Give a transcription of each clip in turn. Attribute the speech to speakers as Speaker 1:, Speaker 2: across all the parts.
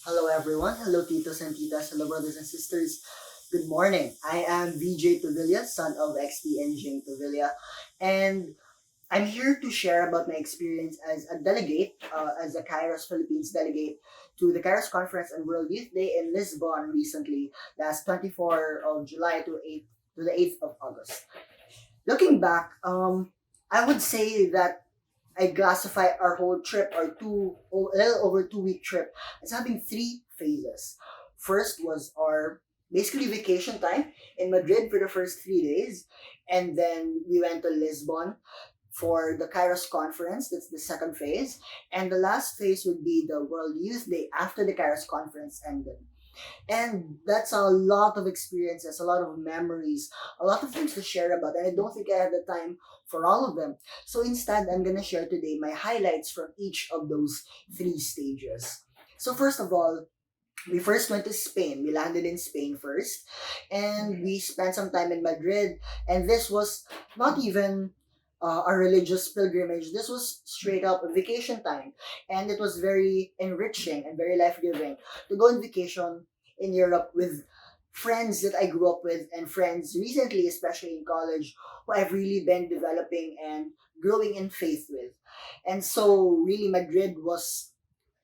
Speaker 1: Hello everyone. Hello titos and titas. Hello brothers and sisters. Good morning. I am VJ Tuvilla, son of XT and Jane Tuvilla, and I'm here to share about my experience as a delegate, as a Kairos Philippines delegate to the Kairos Conference and World Youth Day in Lisbon recently, last 24 of July to the 8th of August. Looking back, I would say that I classify our whole trip, a little over 2 week trip, as having three phases. First was our basically vacation time in Madrid for the first 3 days, and then we went to Lisbon for the Kairos conference. That's the second phase, and the last phase would be the World Youth Day after the Kairos conference ended. And that's a lot of experiences, a lot of memories, a lot of things to share about. And I don't think I have the time for all of them. So instead, I'm going to share today my highlights from each of those three stages. So, first of all, we first went to Spain. We landed in Spain first, and we spent some time in Madrid. And this was not even a religious pilgrimage. This was straight up a vacation time, and it was very enriching and very life giving to go on vacation in Europe with friends that I grew up with and friends recently, especially in college, who I've really been developing and growing in faith with. And so, really, Madrid was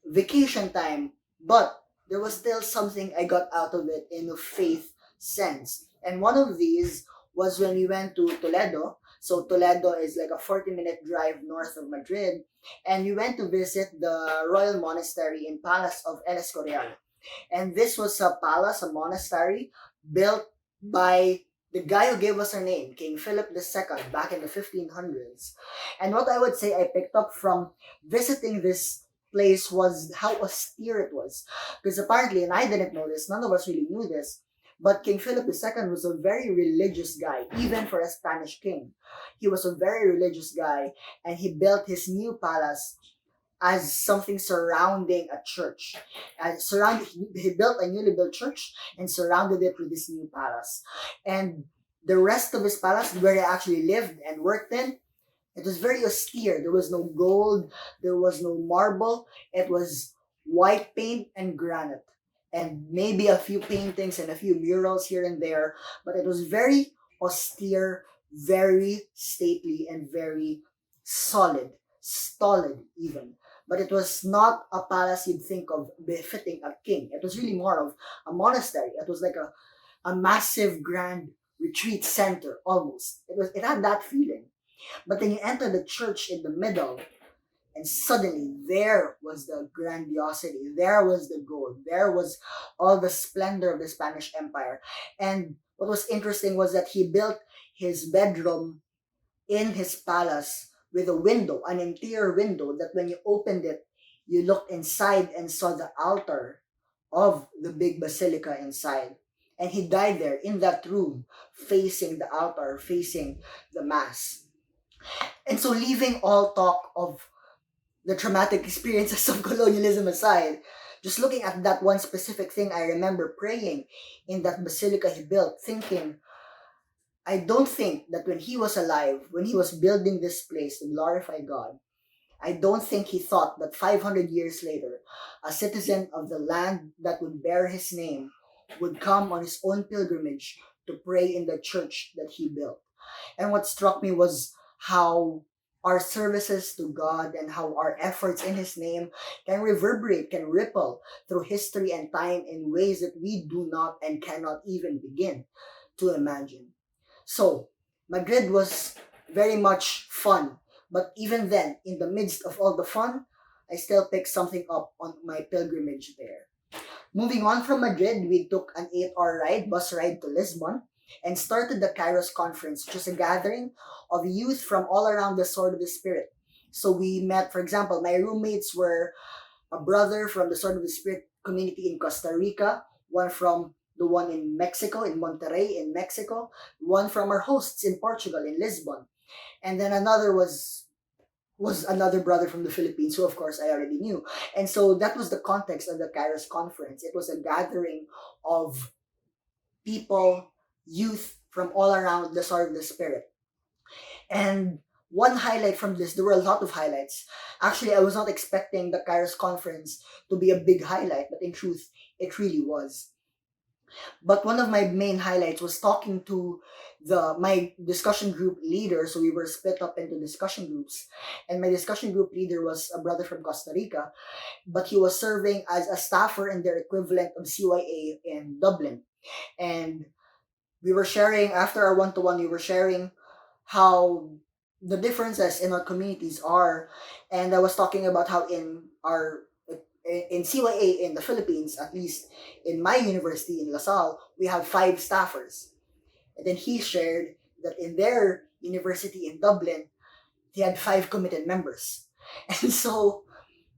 Speaker 1: vacation time, but there was still something I got out of it in a faith sense. And one of these was when we went to Toledo. So Toledo is like a 40-minute drive north of Madrid. And we went to visit the royal monastery in Palace of El Escorial. And this was a palace, a monastery built by the guy who gave us our name, King Philip II, back in the 1500s. And what I would say I picked up from visiting this place was how austere it was. Because apparently, and I didn't know this, none of us really knew this, but King Philip II was a very religious guy, even for a Spanish king. He was a very religious guy, and he built his new palace as something surrounding a church. He built a newly built church and surrounded it with this new palace. And the rest of his palace, where he actually lived and worked in, it was very austere. There was no gold, there was no marble. It was white paint and granite, and maybe a few paintings and a few murals here and there. But it was very austere, very stately, and very solid, stolid even. But it was not a palace you'd think of befitting a king. It was really more of a monastery. It was like a massive, grand retreat center almost. It had that feeling. But then you enter the church in the middle, and suddenly there was the grandiosity, there was the gold, there was all the splendor of the Spanish Empire. And what was interesting was that he built his bedroom in his palace with a window, an interior window, that when you opened it, you looked inside and saw the altar of the big basilica inside. And he died there in that room, facing the altar, facing the mass. And so, leaving all talk of the traumatic experiences of colonialism aside, just looking at that one specific thing, I remember praying in that basilica he built, thinking, I don't think that when he was alive, when he was building this place to glorify God, I don't think he thought that 500 years later, a citizen of the land that would bear his name would come on his own pilgrimage to pray in the church that he built. And what struck me was how our services to God and how our efforts in His name can reverberate, can ripple through history and time in ways that we do not and cannot even begin to imagine. So, Madrid was very much fun, but even then, in the midst of all the fun, I still picked something up on my pilgrimage there. Moving on from Madrid, we took an 8-hour bus ride to Lisbon, and started the Kairos conference, which is a gathering of youth from all around the Sword of the Spirit. So we met, for example, my roommates were a brother from the Sword of the Spirit community in Costa Rica, one from the one in Mexico, in Monterrey, in Mexico, one from our hosts in Portugal, in Lisbon. And then another was another brother from the Philippines, who of course I already knew. And so that was the context of the Kairos conference. It was a gathering of people, youth from all around the Sword of the Spirit. And one highlight from this, there were a lot of highlights. Actually, I was not expecting the Kairos conference to be a big highlight, but in truth, it really was. But one of my main highlights was talking to my discussion group leader. So we were split up into discussion groups, and my discussion group leader was a brother from Costa Rica, but he was serving as a staffer in their equivalent of CYA in Dublin. And we were sharing after our one-to-one, we were sharing how the differences in our communities are, and I was talking about how in CYA in the Philippines, at least in my university in LaSalle, we have 5 staffers. And then he shared that in their university in Dublin, they had 5 committed members. And so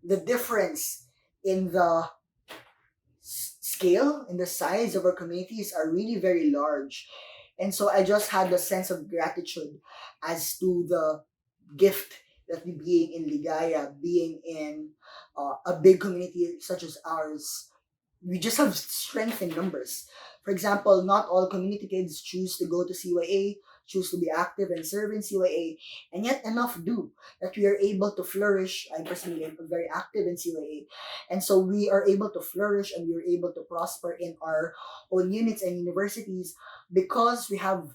Speaker 1: the difference in the scale and the size of our communities are really very large. And so I just had a sense of gratitude as to the gift that we being in Ligaya, being in a big community such as ours, we just have strength in numbers. For example, not all community kids choose to go to CYA, choose to be active and serve in CYA, and yet enough do that we are able to flourish. I personally am very active in CYA, and so we are able to flourish and we are able to prosper in our own units and universities because we have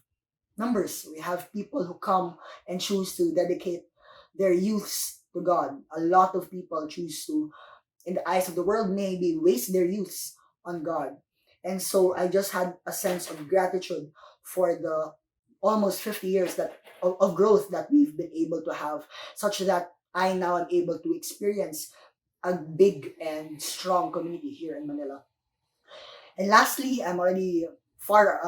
Speaker 1: numbers. We have people who come and choose to dedicate their youths to God. A lot of people choose to, in the eyes of the world, maybe waste their youths on God. And so I just had a sense of gratitude for the almost 50 years of growth that we've been able to have, such that I now am able to experience a big and strong community here in Manila. And lastly, I'm already far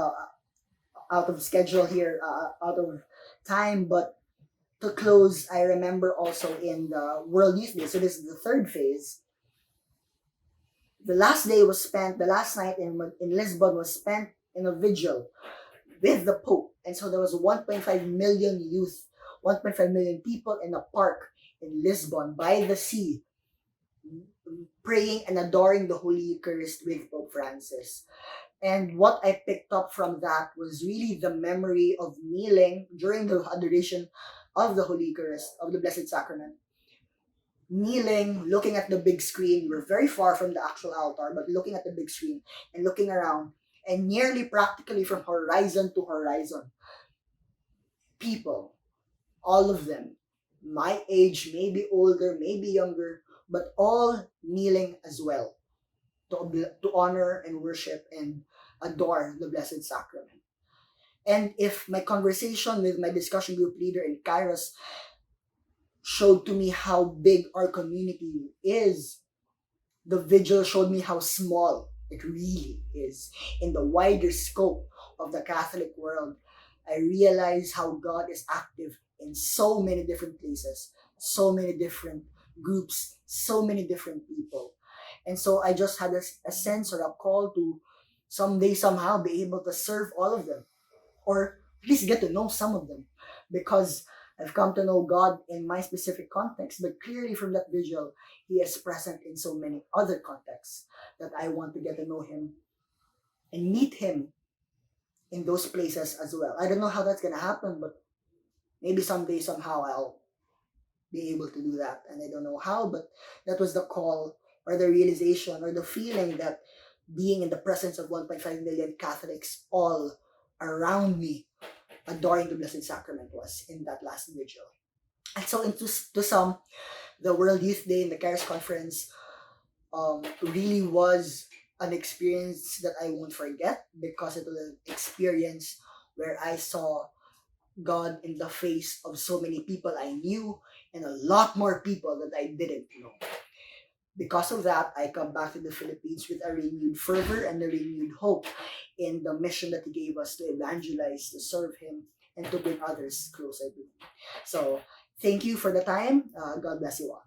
Speaker 1: out of schedule here, out of time, but to close, I remember also in the World Youth Day, so this is the third phase. The last night in Lisbon was spent in a vigil with the Pope. And so there was 1.5 million youth, 1.5 million people in a park in Lisbon by the sea, praying and adoring the Holy Eucharist with Pope Francis. And what I picked up from that was really the memory of kneeling during the adoration of the Holy Eucharist, of the Blessed Sacrament. Kneeling, looking at the big screen. We're very far from the actual altar, but looking at the big screen and looking around, and nearly practically from horizon to horizon, people, all of them, my age, maybe older, maybe younger, but all kneeling as well to honor and worship and adore the Blessed Sacrament. And if my conversation with my discussion group leader in Kairos showed to me how big our community is, the vigil showed me how small it really is in the wider scope of the Catholic world. I realized how God is active in so many different places, so many different groups, so many different people. And so I just had a sense or a call to someday somehow be able to serve all of them, or at least get to know some of them, because I've come to know God in my specific context, but clearly from that vigil, He is present in so many other contexts that I want to get to know Him and meet Him in those places as well. I don't know how that's going to happen, but maybe someday, somehow, I'll be able to do that. And I don't know how, but that was the call or the realization or the feeling that being in the presence of 1.5 million Catholics all around me, adoring the Blessed Sacrament, was in that last vigil. And so, to sum, the World Youth Day and the Kairos Conference really was an experience that I won't forget, because it was an experience where I saw God in the face of so many people I knew and a lot more people that I didn't know. Because of that, I come back to the Philippines with a renewed fervor and a renewed hope in the mission that He gave us to evangelize, to serve Him, and to bring others closer to Him. So, thank you for the time. God bless you all.